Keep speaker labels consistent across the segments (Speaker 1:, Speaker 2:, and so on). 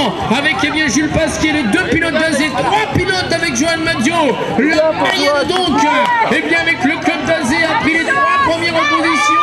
Speaker 1: maintenant avec Jules Pasquier, les 2 pilotes d'Azé, 3 pilotes avec Johan Madio. Le Mayenne donc, avec le club d'Azé a pris les 3 premières positions.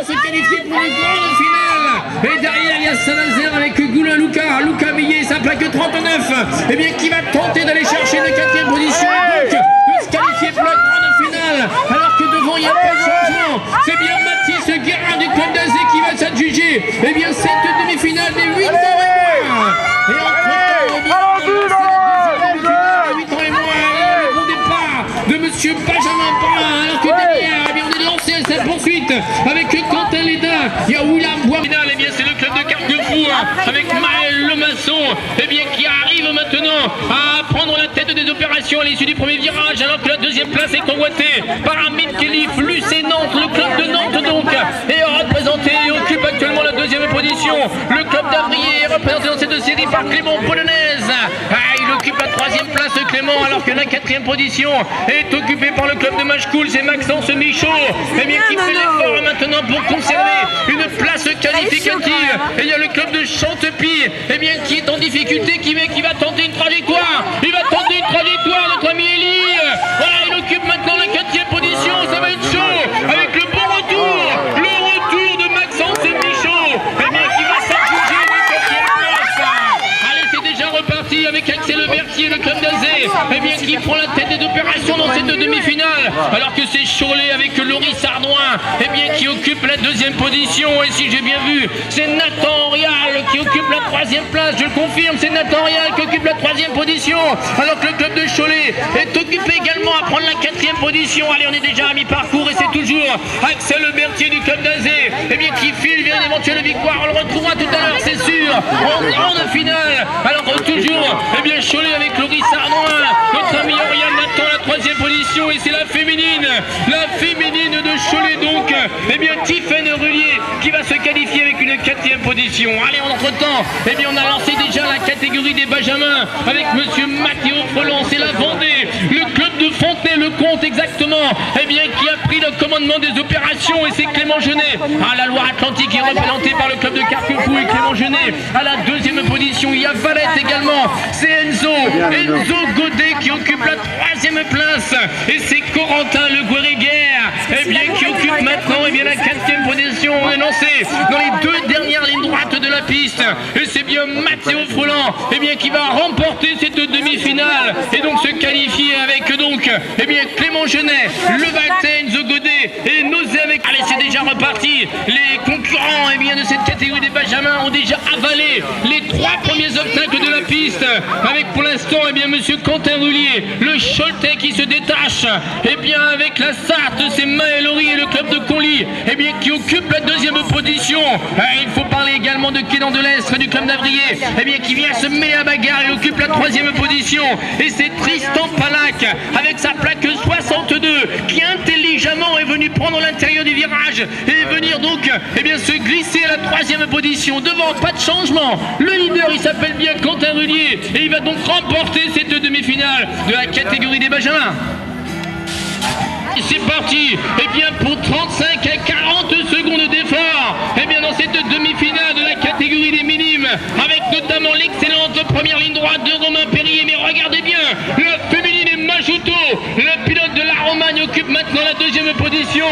Speaker 1: Et se qualifier pour les grandes finales. Et derrière, il y a Saint-Nazaire avec Goulin Lucas Millet, sa plaque 39, qui va tenter d'aller chercher la 4e position. Et donc, de se qualifier pour la grande finale. Alors que devant, il n'y a pas de changement. C'est bien Mathis Guérin du club d'Azé qui va s'adjuger cette demi-finale des 8 ans et moins. Et le bon départ de monsieur Benjamin Brun. Alors que derrière, on est lancé à cette poursuite avec Quentin Léda. Il y a William Bois. C'est le club de Carquefou avec Maël Lemasson qui arrive maintenant à prendre la tête des opérations à l'issue du premier virage, alors que la 2e place est convoitée par Amin Khelif, Lucé Nantes, le club de Nantes donc est représenté et occupe actuellement la 2e position. Le club d'Avrier est représenté dans cette série par Clément Polonaise. Il occupe la 3e place Clément, alors que la 4e position est occupée par le club de Machecoul, c'est Maxence Michaud qui fait l'effort maintenant pour conserver une place qualificative. Et il y a le club de Chantepie qui est en difficulté, qui va tenter une trajectoire. Il va tenter une trajectoire, notre ami Elie. Il occupe maintenant la 4e position, ça va être chaud avec le bon retour de Maxence Michaud qui va s'adjuger la 4e place. Allez, c'est déjà reparti avec Axel Berthier, le club d'Azé qui prend la tête des opérations dans cette demi-finale, alors que c'est Cholet avec Loris Ardouin qui occupe la 2e position. Et si j'ai bien vu, c'est Nathan Rial qui occupe la 3e place, je le confirme, c'est Nathan Rial qui occupe la 3e position, alors que le club de Cholet est occupé également à prendre la 4e position. Allez, on est déjà à mi-parcours et c'est toujours Axel Berthier du club d'Azé qui file vers une éventuelle victoire. On le retrouvera tout à l'heure, c'est sûr, en grande finale. Alors toujours Cholet avec Loris Ardouin, notre ami Oriane attend la 3e position, et c'est la féminine de Cholet donc, Tiffaine Rullier qui va se qualifier avec une 4e position. Allez, entre-temps, on a lancé déjà la catégorie des Benjamins avec monsieur Mathéo Freland, c'est la Vendée, le club de Fontenay-le-Comte exactement, qui a pris le commandement des opérations, et c'est Clément Genet. La Loire-Atlantique est représentée par le club de Carquefou et Clément Genet à la 2e position. Il y a Valette également, c'est Enzo Godet qui occupe la 3e place, et c'est Corentin Le Guéréguerre qui occupe maintenant la 4e position. On est lancé dans les 2 dernières lignes droites de la piste, et c'est bien Mathéo Freland qui va remporter cette demi-finale et donc se qualifier avec Clément Genet, Le Valtais, Enzo Godet et Nosé avec. Allez, c'est déjà reparti. Les concurrents de cette catégorie des Benjamins ont déjà avalé les 3 premiers obstacles de la piste, avec pour l'instant monsieur Quentin Roulier, le Choletais qui se détache, avec la Sarthe, c'est Maël Horry et le club de Conly qui occupe la 2e position. Il faut parler également de Quédan de l'Estre du club d'Avrier qui vient se mêler à bagarre et occupe la 3e position, et c'est Tristan Palac avec sa plaque 62 qui intelligemment est venu prendre l'intérieur du virage et venir donc se glisser à la 3e position. Devant, pas de changement, le leader il s'appelle bien Quentin Rullier, et il va donc remporter cette demi-finale de la catégorie des Benjamins. C'est parti, pour 35 à 40 secondes d'effort, dans cette demi-finale de la catégorie des minimes, avec notamment l'excellente première ligne droite de Romain Perrier. Mais regardez bien, la féminine est Majuto, le pilote de la Romagne occupe maintenant la 2e position.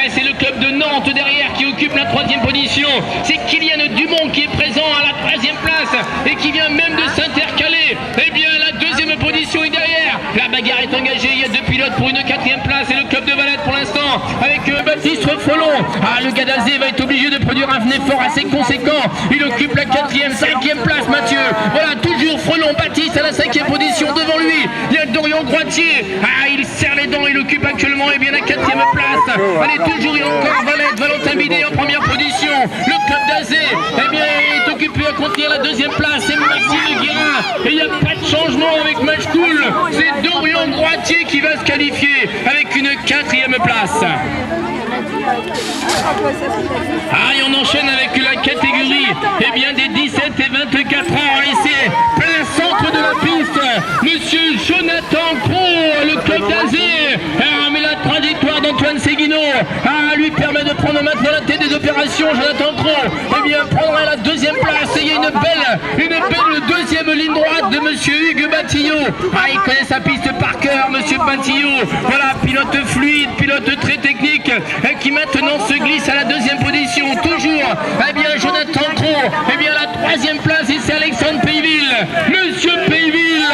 Speaker 1: C'est le club de Nantes derrière qui occupe la 3e position. C'est Kylian Dumont qui est présent à la 13e place et qui vient même de s'intercaler. La 2e position est derrière. La bagarre est engagée, il y a 2 pilotes pour une 4e place, et le club de Valette pour l'instant avec Baptiste Folon. Le gars d'Azé va être obligé de produire un effort assez conséquent. Il occupe la 4e, 5e place, Mathieu. Voilà, toujours Frelon, Baptiste à la 5e position. Devant lui, il y a Dorian Groitier. Il serre les dents, il occupe actuellement la 4e place. Allez, toujours et encore Valette, Valentin Bidet en première position. Le club d'Azé est occupé à contenir la 2e place. C'est Maxime Guérin. Et il n'y a pas de changement avec Machecoul. C'est Dorian Groitier qui va se qualifier avec une 4e place. Et on enchaîne avec la catégorie des 17 et 24 ans, et c'est plein centre de la piste, monsieur Jonathan Cros, le club d'Azé, mais la trajectoire d'Antoine Séguineau lui permet de prendre maintenant la tête des opérations. Jonathan Cros, eh bien, prendra la deuxième place. Et il y a une belle deuxième ligne droite de monsieur Hugues Batillot. Il connaît sa piste par cœur, monsieur Batillot. Voilà, pilote fluide, pilote très technique, qui maintenant se glisse à la deuxième position. Toujours, eh bien, Jonathan Cros, eh bien, la troisième place, et c'est Alexandre Payville. Monsieur Payville,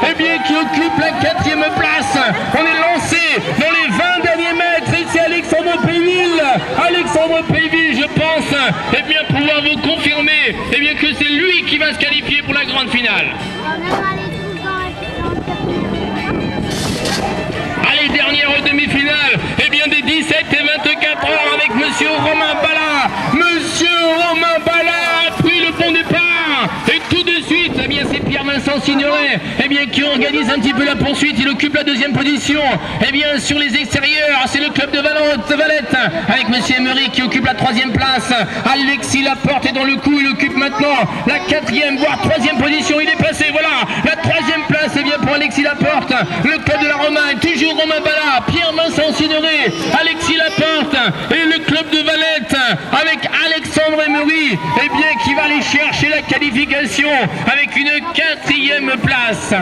Speaker 1: eh bien, qui occupe la quatrième place. On est lancé dans les 20 derniers mètres, et c'est Alexandre Payville. Alexandre Payville, je pense, eh bien, pouvoir vous confirmer, eh bien, que c'est lui qui va se qualifier pour la grande finale. Allez, dernière demi-finale, eh bien, des 17 et 24 heures avec monsieur Romain Bala. Monsieur Romain Bala a pris le bon départ. Et tout de suite, eh bien, c'est Pierre-Vincent Signoret, eh bien, qui organise un petit peu la poursuite. Il occupe la deuxième position. Eh bien, sur les extérieurs, c'est le club de Valette avec monsieur Emery qui occupe la troisième place. Alexis Laporte est dans le coup. Il occupe maintenant la quatrième, voire troisième position. Il est passé, voilà, la troisième place, eh bien, pour Alexis Laporte. Le club de la Romaine, toujours Romain Bala, Pierre-Vincent Signoret, Alexis Laporte et le club de Valette avec Alexandre Emery, eh bien, qui va aller chercher la qualification avec une quatrième place.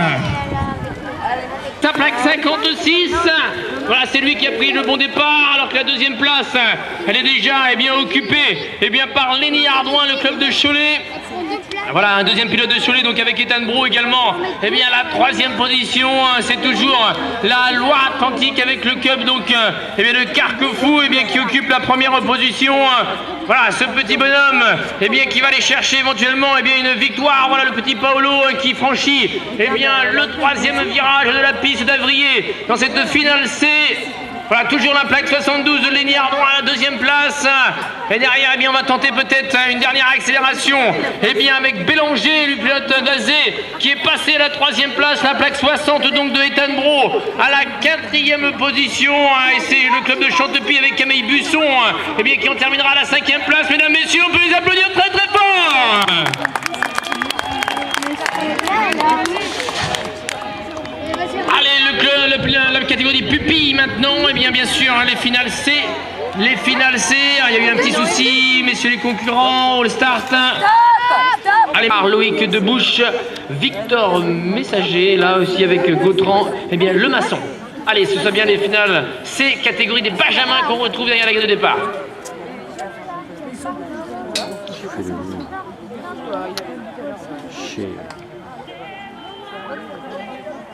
Speaker 1: Sa plaque 56, voilà, c'est lui qui a pris le bon départ, alors que la deuxième place, elle est déjà, eh bien, occupée, eh bien, par Lenny Ardouin, le club de Cholet. Voilà, un deuxième pilote de Cholet, donc avec Ethan Bro également. Eh bien, la troisième position, c'est toujours la Loire-Atlantique avec le club, donc, eh bien, de Carquefou, eh bien, qui occupe la première position. Voilà, ce petit bonhomme, eh bien, qui va aller chercher éventuellement, eh bien, une victoire. Voilà, le petit Paolo qui franchit, eh bien, le troisième virage de la piste d'Avrier dans cette finale C. Voilà, toujours la plaque 72 de Lenny Ardouin à la deuxième place. Et derrière, eh bien, on va tenter peut-être une dernière accélération. Eh bien, avec Bélanger, le pilote d'Azé, qui est passé à la troisième place, la plaque 60 donc de Ethan Bro à la quatrième position. Et c'est le club de Chantepie avec Camille Busson, eh bien, qui en terminera à la cinquième place. Mesdames, messieurs, on peut les applaudir très très fort. Allez, la catégorie pupille maintenant, et bien sûr, les finales C. Les finales C, il y a eu un petit souci, messieurs les concurrents, All Start. Allez, par Loïc Debouche, Victor Messager, là aussi avec Gautran, et bien Le Maçon. Allez, ce sont bien les finales C, catégorie des Benjamins qu'on retrouve derrière la grille de départ.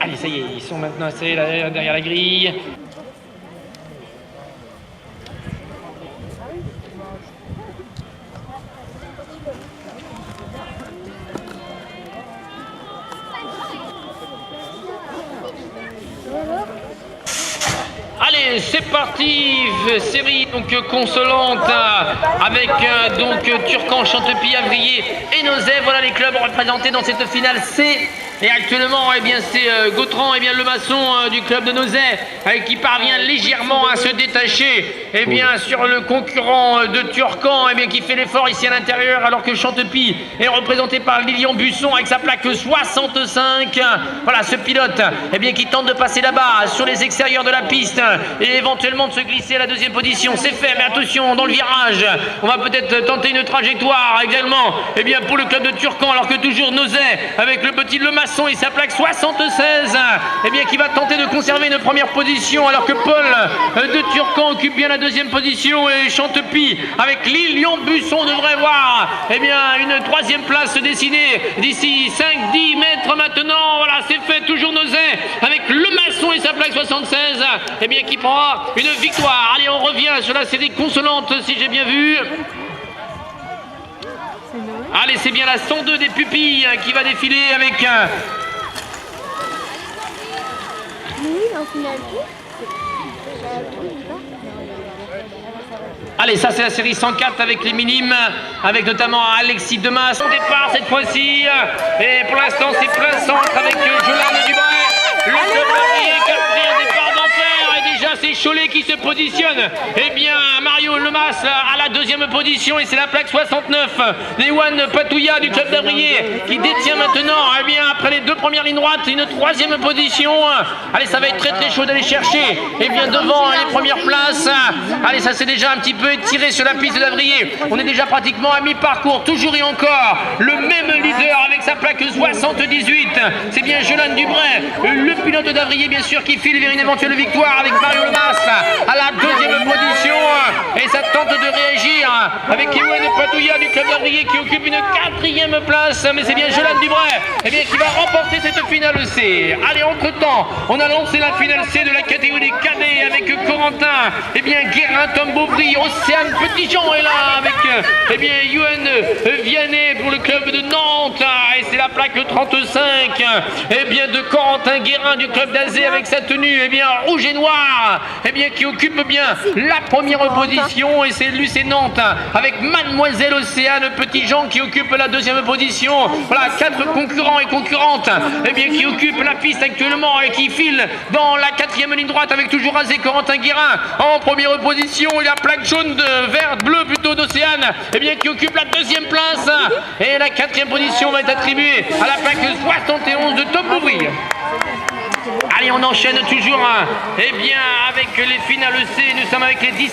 Speaker 1: Allez, ça y est, ils sont maintenant installés derrière la grille. Allez, c'est parti, série donc consolante avec donc Turcan, Chantepie, Avrier et Nozay. Voilà les clubs représentés dans cette finale C. Et actuellement, eh bien, c'est Gautran, eh bien, Le Maçon du club de Nozay qui parvient légèrement à se détacher, eh bien, sur le concurrent de Turcan, eh bien, qui fait l'effort ici à l'intérieur, alors que Chantepie est représenté par Lilian Busson avec sa plaque 65. Voilà, ce pilote, eh bien, qui tente de passer là-bas sur les extérieurs de la piste et éventuellement de se glisser à la deuxième position. C'est fait, mais attention, dans le virage, on va peut-être tenter une trajectoire également, eh bien, pour le club de Turcan, alors que toujours Nozay avec le petit Le Maçon et sa plaque 76, eh bien, qui va tenter de conserver une première position, alors que Paul de Turcan occupe bien la deuxième position, et Chantepie avec Lilian Busson devrait voir, eh bien, une troisième place se dessiner d'ici 5-10 mètres maintenant. Voilà, c'est fait, toujours Nozay avec Le Maçon et sa plaque 76, eh bien, qui prendra une victoire. Allez, on revient sur la série consolante, si j'ai bien vu. Allez, c'est bien la 102 des pupilles qui va défiler avec... Allez, ça c'est la série 104 avec les minimes, avec notamment Alexis Demas. Au départ cette fois-ci, et pour l'instant c'est plein centre avec Jolane Dubray. Le club est quatrième départ d'enfer, et déjà c'est les Cholet qui se positionnent. Eh bien, Mario Lemas à la deuxième position et c'est la plaque 69 d'Ewan Patouya du club d'Avrier qui détient maintenant, eh bien, après les deux premières lignes droites, une troisième position. Allez, ça va être très cher d'aller chercher. Eh bien, devant les premières places. Allez, ça s'est déjà un petit peu étiré sur la piste d'Avrier. On est déjà pratiquement à mi-parcours, toujours et encore. Le même leader avec sa plaque 78. C'est bien Jolan Dubray, le pilote d'Avrier, bien sûr, qui file vers une éventuelle victoire avec Mario Lemas à la deuxième position. Et ça tente de réagir avec Ewan Patouya du club d'Avrier qui occupe une quatrième place. Mais c'est bien Jolan Dubray, eh bien, qui va remporter cette finale C. Allez, entre-temps, on a lancé la finale C de la catégorie cadet avec Corentin, eh bien, Guérin, Tom Beauvry, Océane Petitjean est là avec, eh bien, Yohan Vianney pour le club de Nantes. Et c'est la plaque 35, eh bien, de Corentin Guérin du club d'Azé avec sa tenue, eh bien, rouge et noir, eh bien, qui occupe bien la première position. Et c'est Lucé Nantes avec Mademoiselle Océane Petitjean qui occupe la deuxième position. Voilà, 4 concurrents et concurrentes, eh bien, qui occupent la piste actuellement et qui filent dans la quatrième ligne droite avec toujours Azé Corentin Guérin en première position. Et la plaque jaune, verte, bleue plutôt d'Océane, eh bien, qui occupe la deuxième place. Et la quatrième position va être attribuée à la plaque 71 de Tom Beauvry. Allez, on enchaîne toujours, eh bien, avec les finales C. Nous sommes avec les 17.